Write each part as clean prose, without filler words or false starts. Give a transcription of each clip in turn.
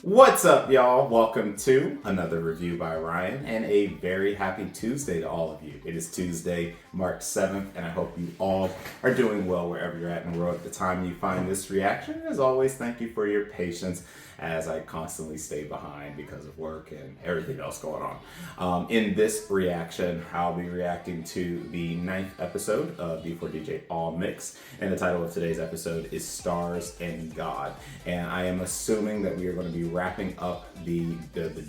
What's up, y'all? Welcome to another review by Ryan, and a very happy Tuesday to all of you. It is Tuesday, March 7th, and I hope you all are doing well wherever you're at in the world at the time you find this reaction. As always, thank you for your patience as I constantly stay behind because of work and everything else going on. In this reaction, I'll be reacting to the 9th episode of D4DJ All mix, and the title of today's episode is Stars and God. And I am assuming that we are going to be wrapping up the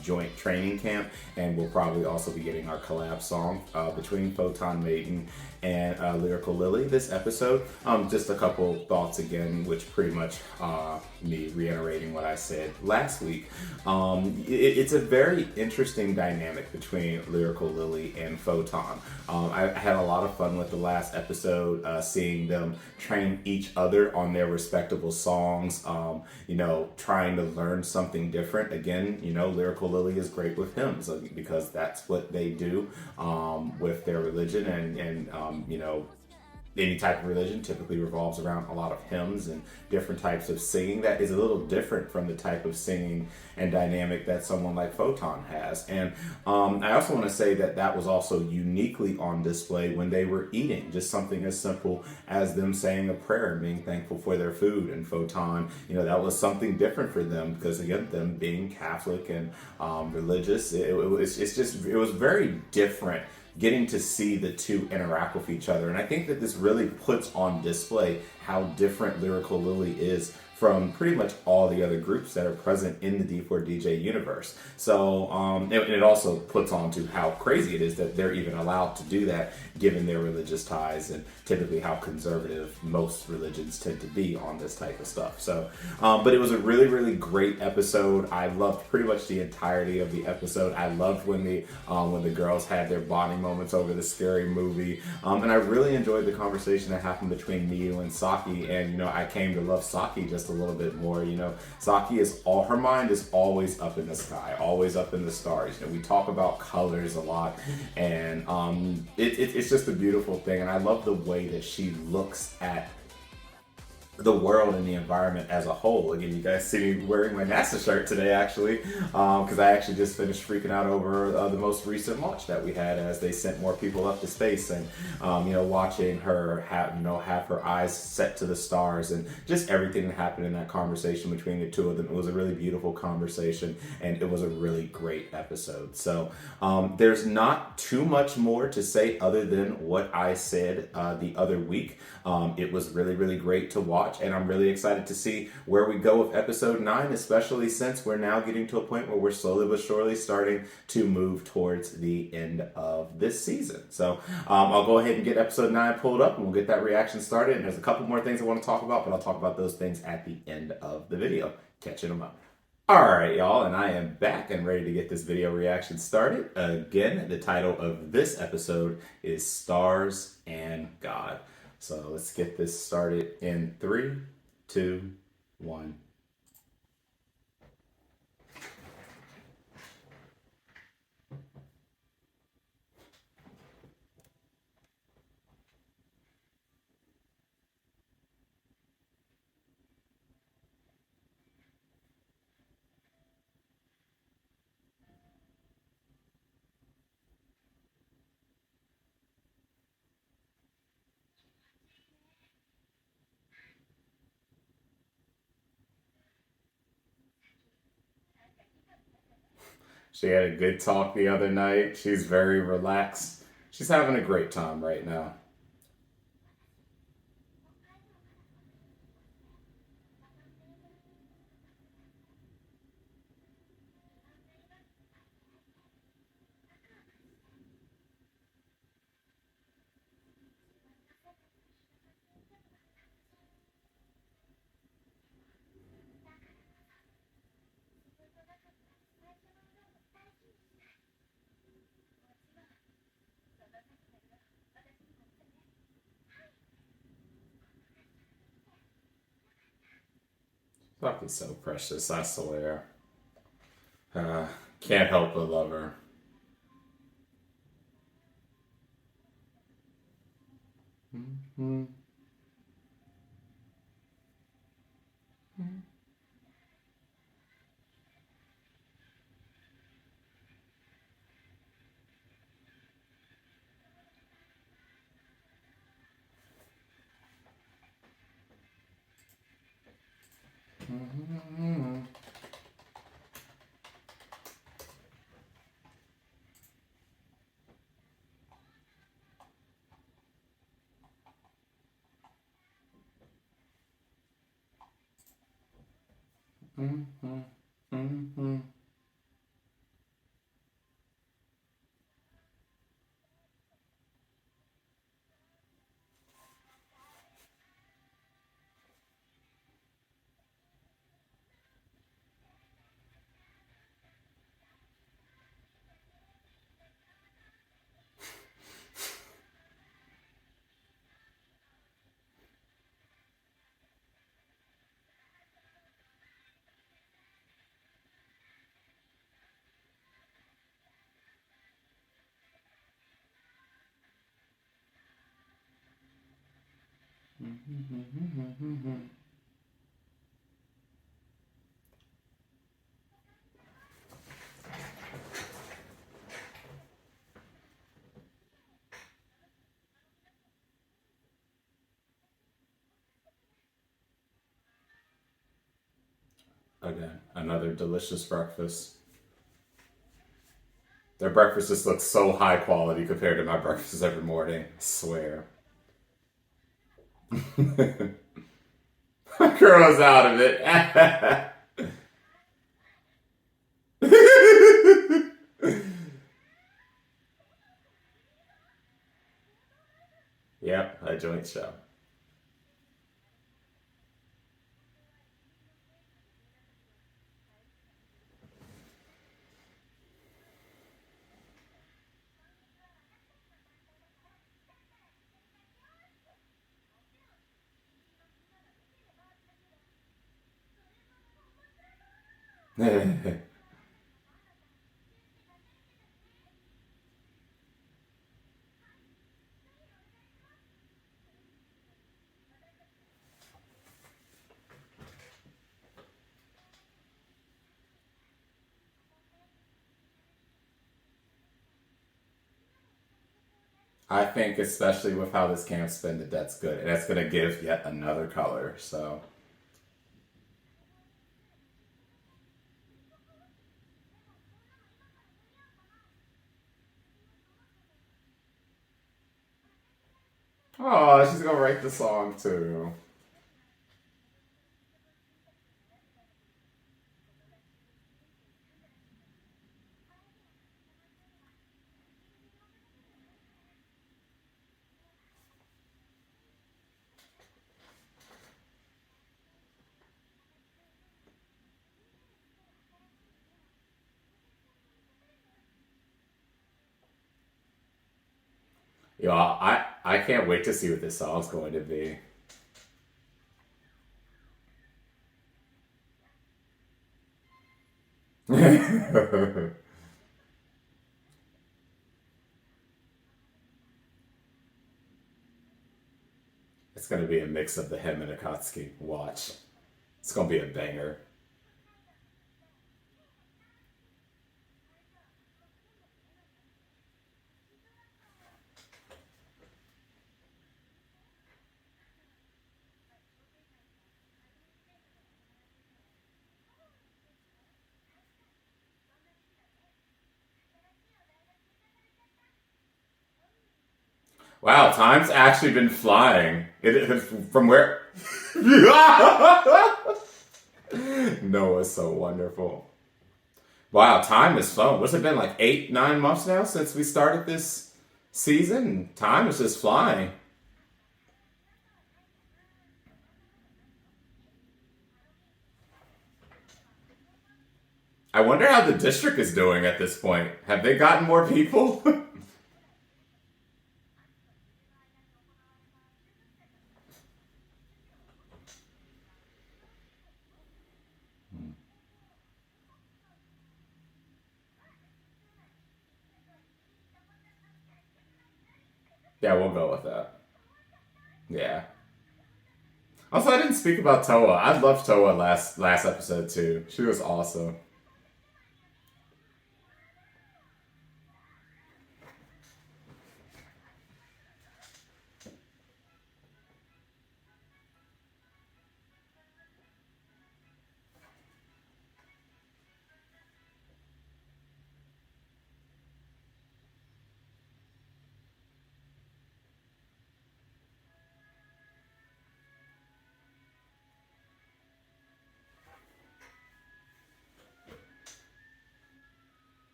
joint training camp, and we'll probably also be getting our collab song between Photon Maiden and Lyrical Lily this episode. Just a couple thoughts again, which pretty much me reiterating what I said last week. It's a very interesting dynamic between Lyrical Lily and Photon. I had a lot of fun with the last episode, seeing them train each other on their respectable songs, trying to learn something different. Again, Lyrical Lily is great with hymns because that's what they do with their religion, and any type of religion typically revolves around a lot of hymns and different types of singing that is a little different from the type of singing and dynamic that someone like Photon has. And I also want to say that that was also uniquely on display when they were eating. Just something as simple as them saying a prayer and being thankful for their food. And Photon, that was something different for them because, again, them being Catholic and religious, it was very different getting to see the two interact with each other. And I think that this really puts on display how different Lyrical Lily is from pretty much all the other groups that are present in the D4DJ universe. So it also puts on to how crazy it is that they're even allowed to do that given their religious ties and typically how conservative most religions tend to be on this type of stuff. So, but it was a really, really great episode. I loved pretty much the entirety of the episode. I loved when the girls had their bonding moments over the Scary Movie. And I really enjoyed the conversation that happened between Miyu and Saki. And, I came to love Saki just a little bit more. Saki her mind is always up in the sky, always up in the stars. We talk about colors a lot, and it's just a beautiful thing. And I love the way that she looks at the world and the environment as a whole. Again, you guys see me wearing my NASA shirt today, actually, because I actually just finished freaking out over the most recent launch that we had as they sent more people up to space, and watching her have her eyes set to the stars and just everything that happened in that conversation between the two of them. It was a really beautiful conversation, and it was a really great episode. So there's not too much more to say other than what I said the other week. It was really, really great to watch, and I'm really excited to see where we go with episode 9, especially since we're now getting to a point where we're slowly but surely starting to move towards the end of this season. So I'll go ahead and get episode 9 pulled up, and we'll get that reaction started. And there's a couple more things I want to talk about, but I'll talk about those things at the end of the video. Catching them up. Alright, y'all, and I am back and ready to get this video reaction started. Again, the title of this episode is Stars and God. So let's get this started in 3, 2, 1. She had a good talk the other night. She's very relaxed. She's having a great time right now. Bucky's so precious, I swear. Can't help but love her. Mm-hmm. Mm-hmm. Mm-hmm. Mm-hmm. Again, another delicious breakfast. Their breakfast just looks so high quality compared to my breakfast every morning. I swear. Girl is out of it. Yep, a joint show. I think, especially with how this camp's been, that's good. And that's going to give yet another color. So, oh, she's going to write the song too. Yeah, I can't wait to see what this song's going to be. It's going to be a mix of the him and Akatsuki. Watch. It's going to be a banger. Wow, time's actually been flying. From where? Noah's so wonderful. Wow, time has flown. What's it been, like 8, 9 months now since we started this season? Time is just flying. I wonder how the district is doing at this point. Have they gotten more people? Yeah, we'll go with that. Yeah. Also, I didn't speak about Toa. I loved Toa last episode too. She was awesome.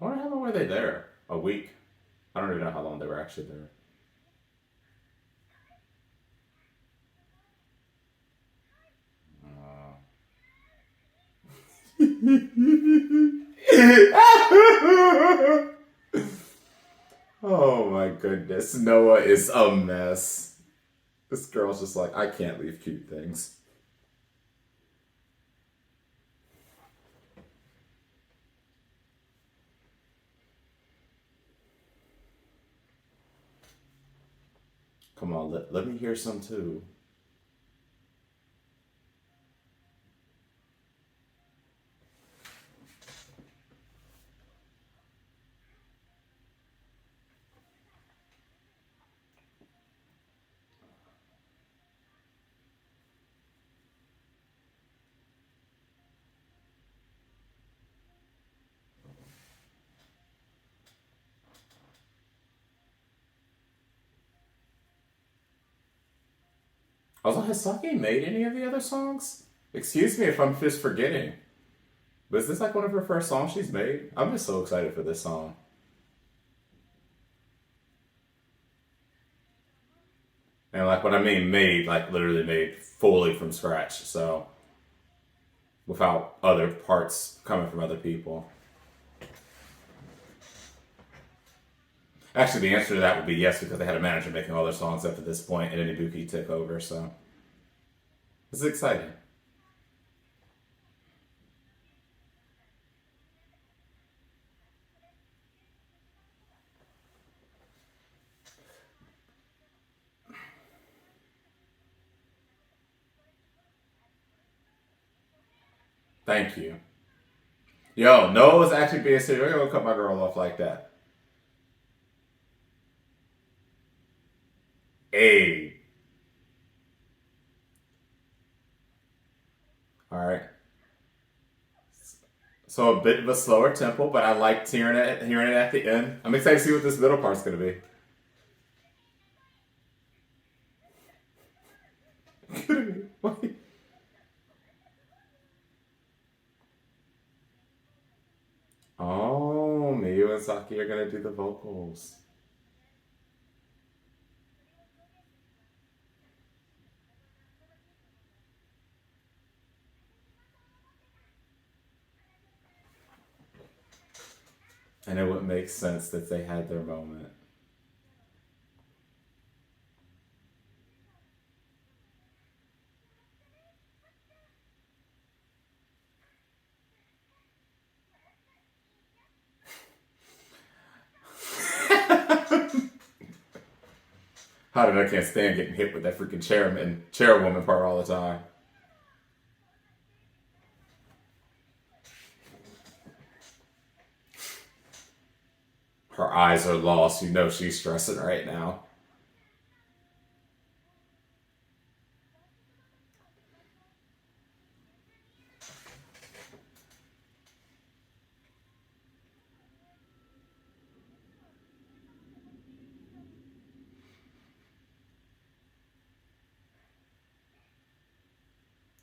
I wonder how long were they there? A week? I don't even know how long they were actually there. Oh my goodness. Noah is a mess. This girl's just like, I can't leave cute things. Come on, let me hear some too. Also, has Saki made any of the other songs? Excuse me if I'm just forgetting. But is this like one of her first songs she's made? I'm just so excited for this song. And like what I mean made, like literally made fully from scratch. So without other parts coming from other people. Actually, the answer to that would be yes, because they had a manager making all their songs up to this point, and then Ibuki took over. So this is exciting. Thank you. Yo, Noah was actually being serious. I'm gonna cut my girl off like that. Hey. All right. So a bit of a slower tempo, but I liked hearing it at the end. I'm excited to see what this middle part's gonna be. Oh, Miyu and Saki are gonna do the vocals. And it would make sense that they had their moment. How did I can't stand getting hit with that freaking chairwoman part all the time. Her eyes are lost. You know she's stressing right now.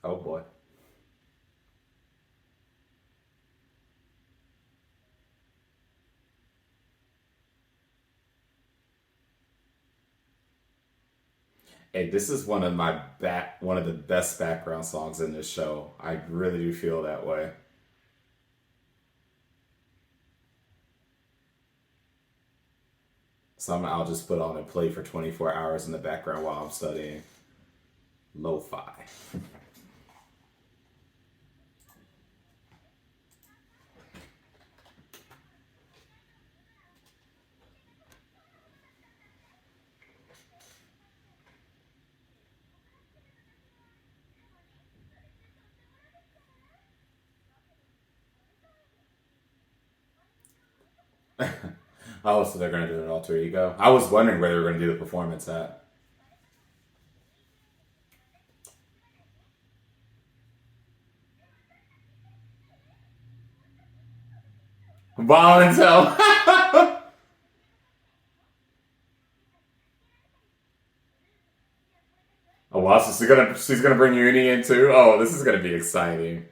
Oh boy. Hey, this is one of the best background songs in this show. I really do feel that way. I'll just put on and play for 24 hours in the background while I'm studying. Lo-fi. Oh, so they're gonna do an alter ego. I was wondering where they were gonna do the performance at. Volunteer. Oh wow, so she's gonna bring Uni in too. Oh, this is gonna be exciting.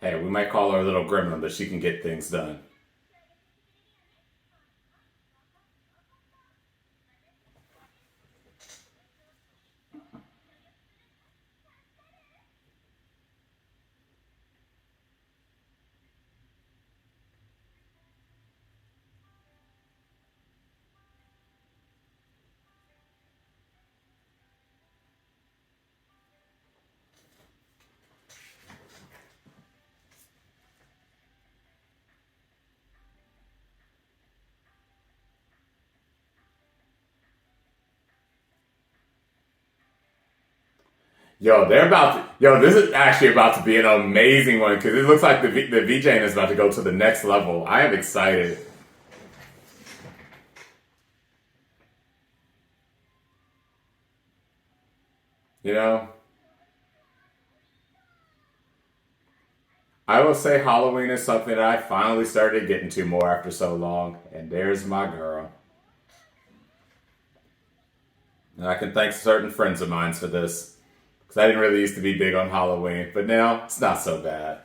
Hey, we might call her a little gremlin, but she can get things done. Yo, this is actually about to be an amazing one because it looks like the VJing is about to go to the next level. I am excited. You know, I will say Halloween is something that I finally started getting to more after so long. And there's my girl. And I can thank certain friends of mine for this. Because I didn't really used to be big on Halloween, but now it's not so bad.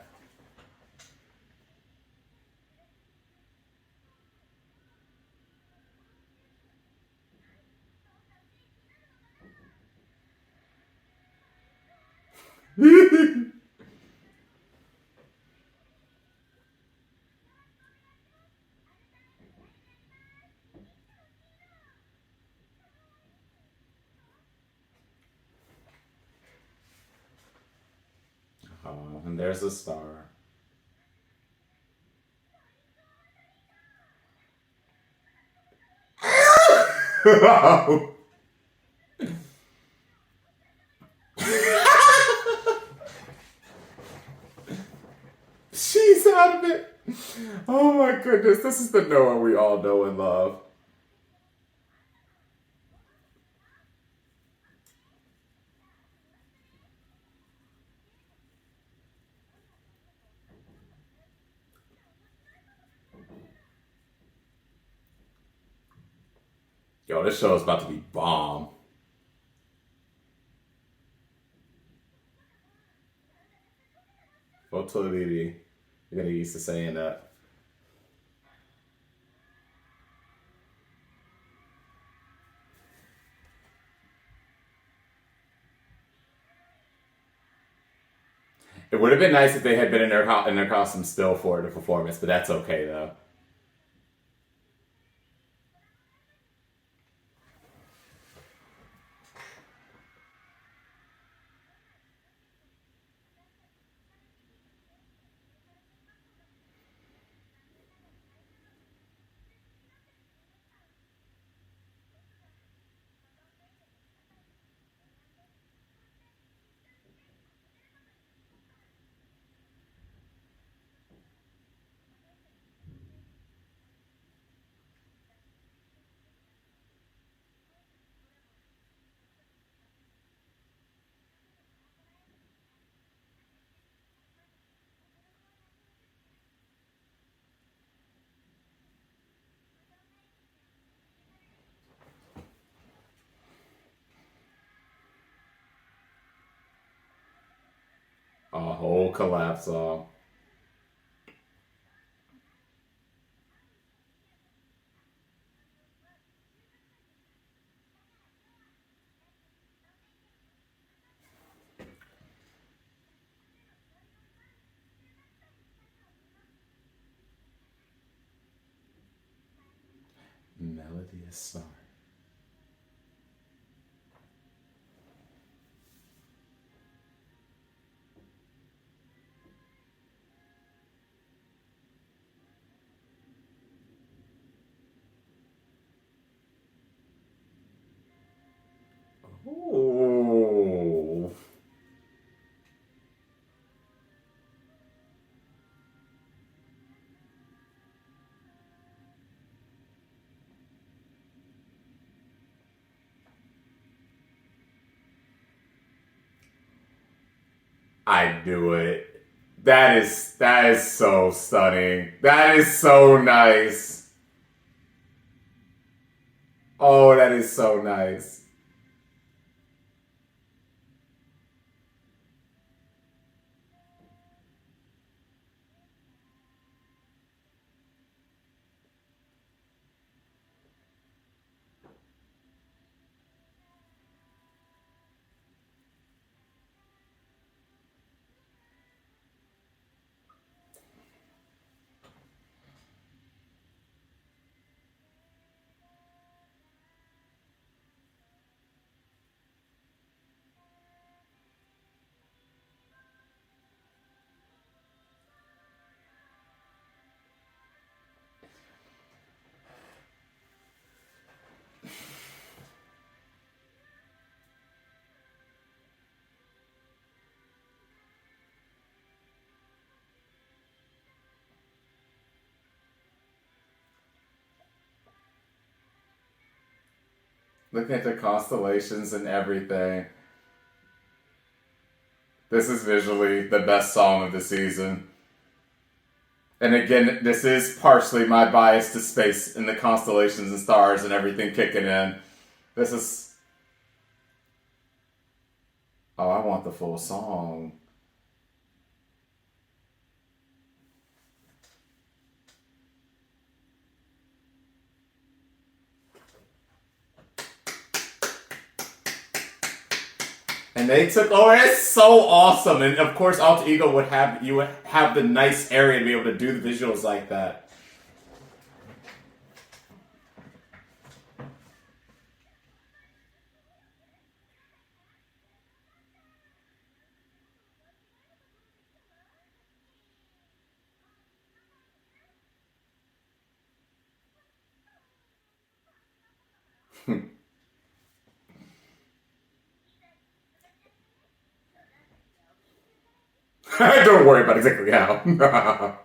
Oh, and there's a star. She's out of it. Oh my goodness, this is the Noah we all know and love. Yo, this show is about to be bomb. Volatility. You're gonna get used to saying that. It would have been nice if they had been in their costume still for the performance, but that's okay though. A whole collab song. Melodious Star. Ooh. I knew it. That is so stunning. That is so nice. Oh, that is so nice. Looking at the constellations and everything. This is visually the best song of the season. And again, this is partially my bias to space and the constellations and stars and everything kicking in. This is... Oh, I want the full song. And they took over. It's so awesome. And of course, Alter Ego would have the nice area to be able to do the visuals like that. Don't worry about exactly how.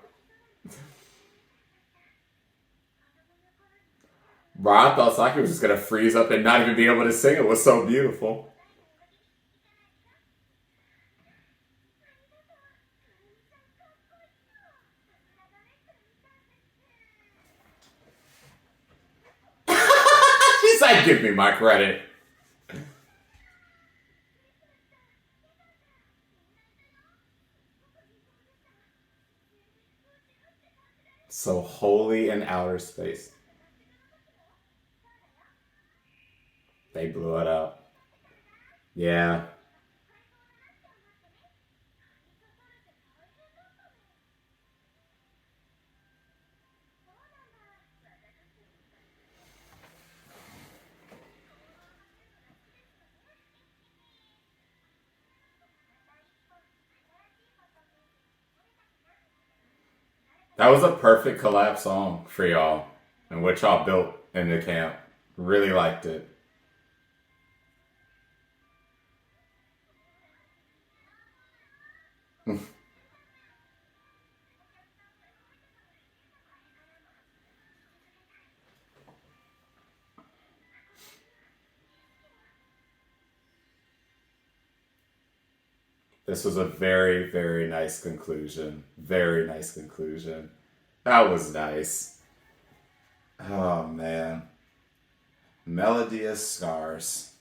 Bro, I thought Saki was just gonna freeze up and not even be able to sing. It was so beautiful. She's like, give me my credit. So holy in outer space. They blew it up. Yeah. That was a perfect collab song for y'all and what y'all built in the camp. Really liked it. This was a very, very nice conclusion. Very nice conclusion. That was nice. Oh, man. Melodious Scars.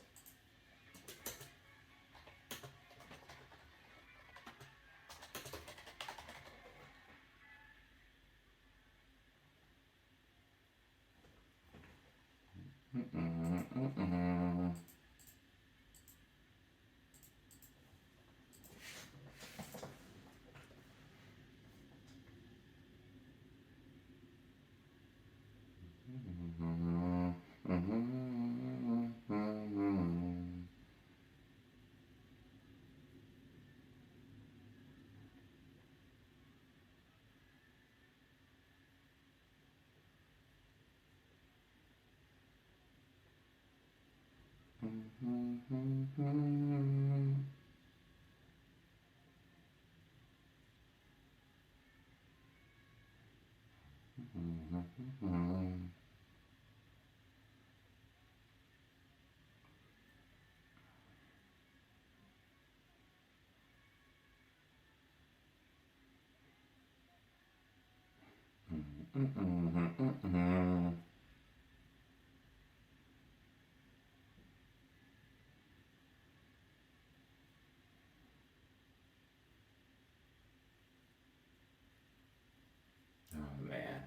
Oh man.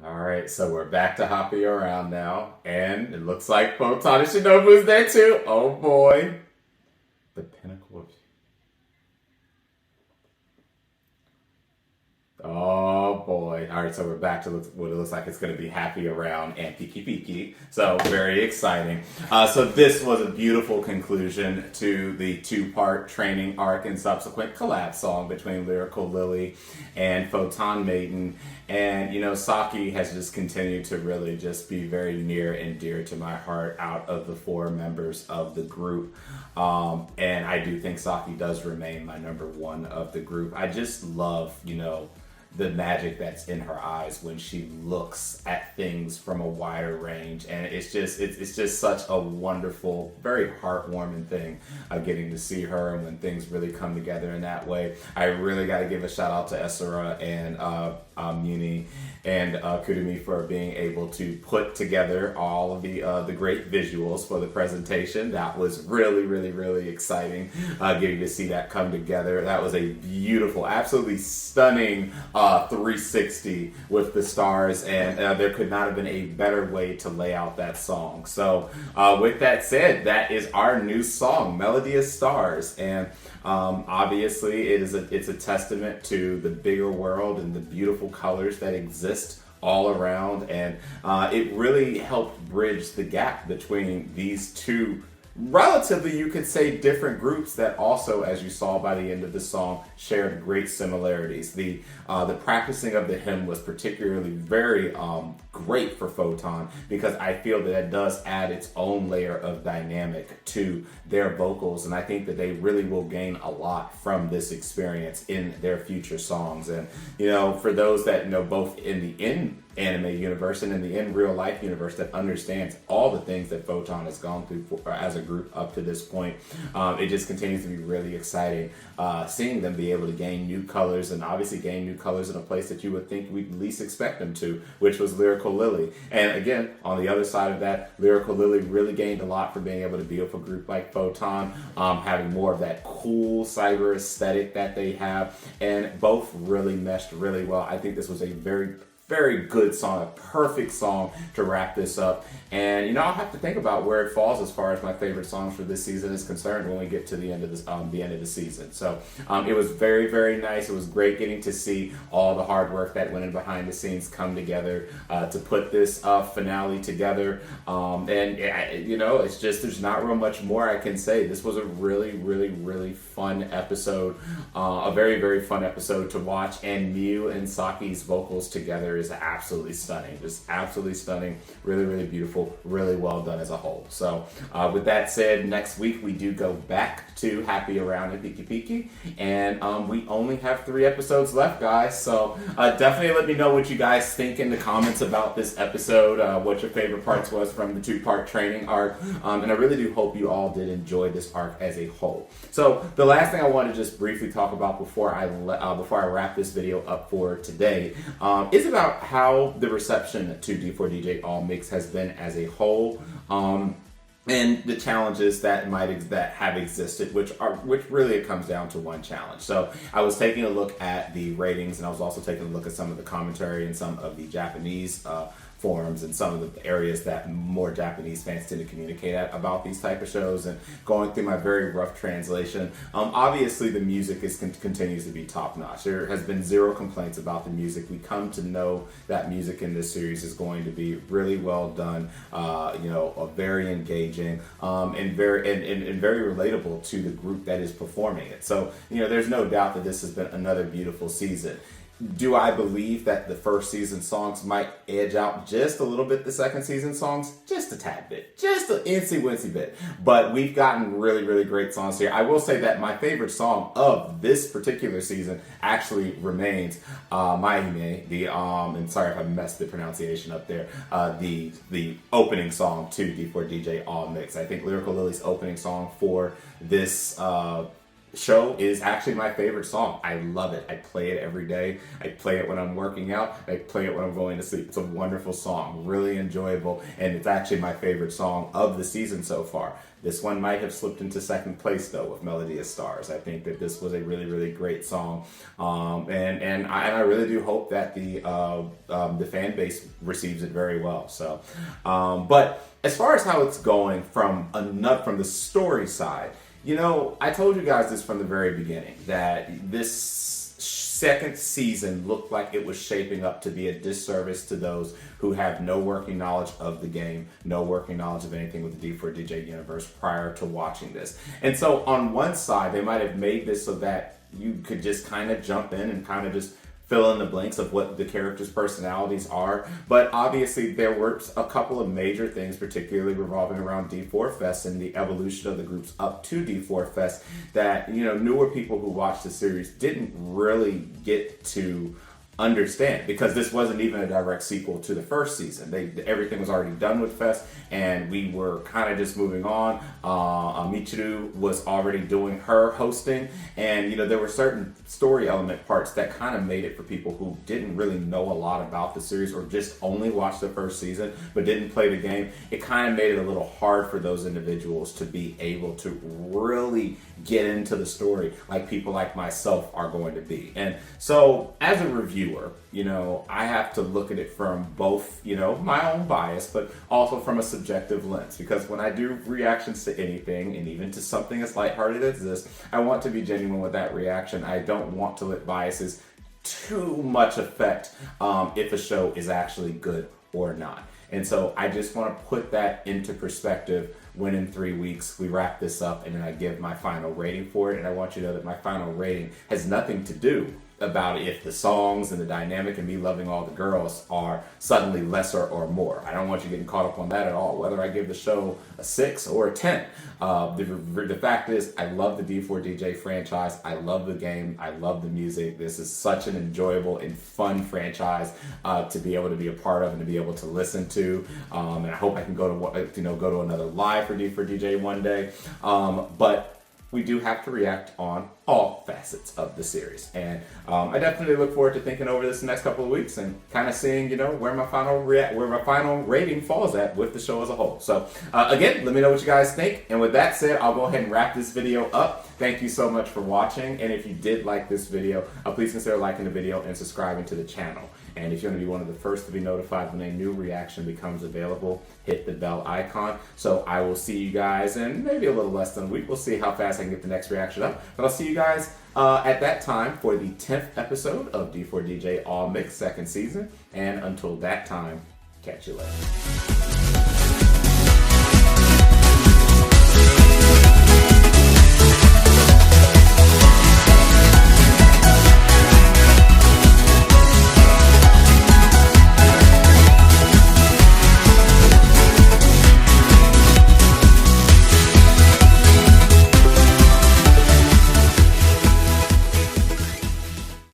All right, so we're back to hopping around now, and it looks like Photon and Shinobu's there too. Oh boy. The pinnacle of... Oh boy. All right, so we're back to what it looks like it's going to be Happy Around and Piki Piki. So very exciting. So this was a beautiful conclusion to the two-part training arc and subsequent collab song between Lyrical Lily and Photon Maiden. And, you know, Saki has just continued to really just be very near and dear to my heart out of the four members of the group. And I do think Saki does remain my number one of the group. I just love, you know, the magic that's in her eyes when she looks at things from a wider range, and it's just such a wonderful, very heartwarming thing getting to see her, and when things really come together in that way. I really got to give a shout out to Esra and Muni and Kudumi for being able to put together all of the great visuals for the presentation. That was really, really, really exciting getting to see that come together. That was a beautiful, absolutely stunning 360 with the stars, and there could not have been a better way to lay out that song. So with that said, that is our new song, Melody of Stars, and obviously it's a testament to the bigger world and the beautiful colors that exist all around, and it really helped bridge the gap between these two relatively, you could say, different groups that also, as you saw by the end of the song, shared great similarities. The practicing of the hymn was particularly very great for Photon, because I feel that it does add its own layer of dynamic to their vocals, and I think that they really will gain a lot from this experience in their future songs. And, you know, for those that know both in the anime universe and in the in real life universe that understands all the things that Photon has gone through as a group up to this point, it just continues to be really exciting seeing them be able to gain new colors, and obviously gain new colors in a place that you would think we'd least expect them to, which was Lyrical Lily. And again, on the other side of that, Lyrical Lily really gained a lot from being able to be with a group like Photon, having more of that cool cyber aesthetic that they have, and both really meshed really well. I think this was a very, very good song, a perfect song to wrap this up. And, you know, I'll have to think about where it falls as far as my favorite songs for this season is concerned when we get to the end of this, the end of the season. So it was very, very nice. It was great getting to see all the hard work that went in behind the scenes come together to put this finale together. And you know, it's just, there's not real much more I can say. This was a really, really, really fun episode, a very, very fun episode to watch. And Miu and Saki's vocals together is absolutely stunning. Just absolutely stunning. Really, really beautiful. Really well done as a whole. So with that said, next week we do go back to Happy Around and Piki Piki, and we only have 3 episodes left, guys. So definitely let me know what you guys think in the comments about this episode, what your favorite parts was from the 2-part training arc, and I really do hope you all did enjoy this arc as a whole. So the last thing I want to just briefly talk about before I wrap this video up for today is about how the reception to D4DJ All Mix has been as a whole, and the challenges that have existed, which really it comes down to one challenge. So I was taking a look at the ratings, and I was also taking a look at some of the commentary and some of the Japanese forums and some of the areas that more Japanese fans tend to communicate about these type of shows, and going through my very rough translation. Obviously the music continues to be top notch. There has been zero complaints about the music. We come to know that music in this series is going to be really well done, very engaging, and very relatable to the group that is performing it. So, there's no doubt that this has been another beautiful season. Do I believe that the first season songs might edge out just a little bit the second season songs? Just a tad bit. Just an insy-wincy bit. But we've gotten really, really great songs here. I will say that my favorite song of this particular season actually remains Maime, and sorry if I messed the pronunciation up there, the opening song to D4DJ All mix. I think Lyrical Lily's opening song for this show is actually my favorite song. I love it. I play it every day. I play it when I'm working out. I play it when I'm going to sleep. It's a wonderful song, really enjoyable, and it's actually my favorite song of the season so far. This one might have slipped into second place though with Melody of Stars. I think that this was a really, really great song, and I really do hope that the fan base receives it very well. So, but as far as how it's going from the story side. I told you guys this from the very beginning, that this second season looked like it was shaping up to be a disservice to those who have no working knowledge of the game, no working knowledge of anything with the D4DJ universe prior to watching this. And so on one side, they might have made this so that you could just kind of jump in and kind of just fill in the blanks of what the characters' personalities are. But obviously there were a couple of major things, particularly revolving around D4 Fest and the evolution of the groups up to D4 Fest, that, newer people who watched the series didn't really get to understand, because this wasn't even a direct sequel to the first season. Everything was already done with Fest, and we were kind of just moving on. Michiru was already doing her hosting, and there were certain story element parts that kind of made it for people who didn't really know a lot about the series, or just only watched the first season but didn't play the game. It kind of made it a little hard for those individuals to be able to really get into the story like people like myself are going to be. And so as a reviewer, I have to look at it from both, my own bias, but also from a subjective lens, because when I do reactions to anything, and even to something as lighthearted as this, I want to be genuine with that reaction. I don't want to let biases too much affect if a show is actually good or not. And so I just want to put that into perspective when in 3 weeks we wrap this up and then I give my final rating for it. And I want you to know that my final rating has nothing to do about if the songs and the dynamic and me loving all the girls are suddenly lesser or more. I don't want you getting caught up on that at all, whether I give the show a 6 or a 10. The fact is, I love the D4DJ franchise. I love the game. I love the music. This is such an enjoyable and fun franchise to be able to be a part of and to be able to listen to. And I hope I can go to another live for D4DJ one day. But we do have to react on all facets of the series. And I definitely look forward to thinking over this next couple of weeks and kind of seeing, where my final rating falls at with the show as a whole. So again, let me know what you guys think. And with that said, I'll go ahead and wrap this video up. Thank you so much for watching. And if you did like this video, please consider liking the video and subscribing to the channel. And if you want to be one of the first to be notified when a new reaction becomes available, hit the bell icon. So I will see you guys in maybe a little less than a week. We'll see how fast I can get the next reaction up. But I'll see you guys at that time for the 10th episode of D4DJ All Mix 2nd season. And until that time, catch you later.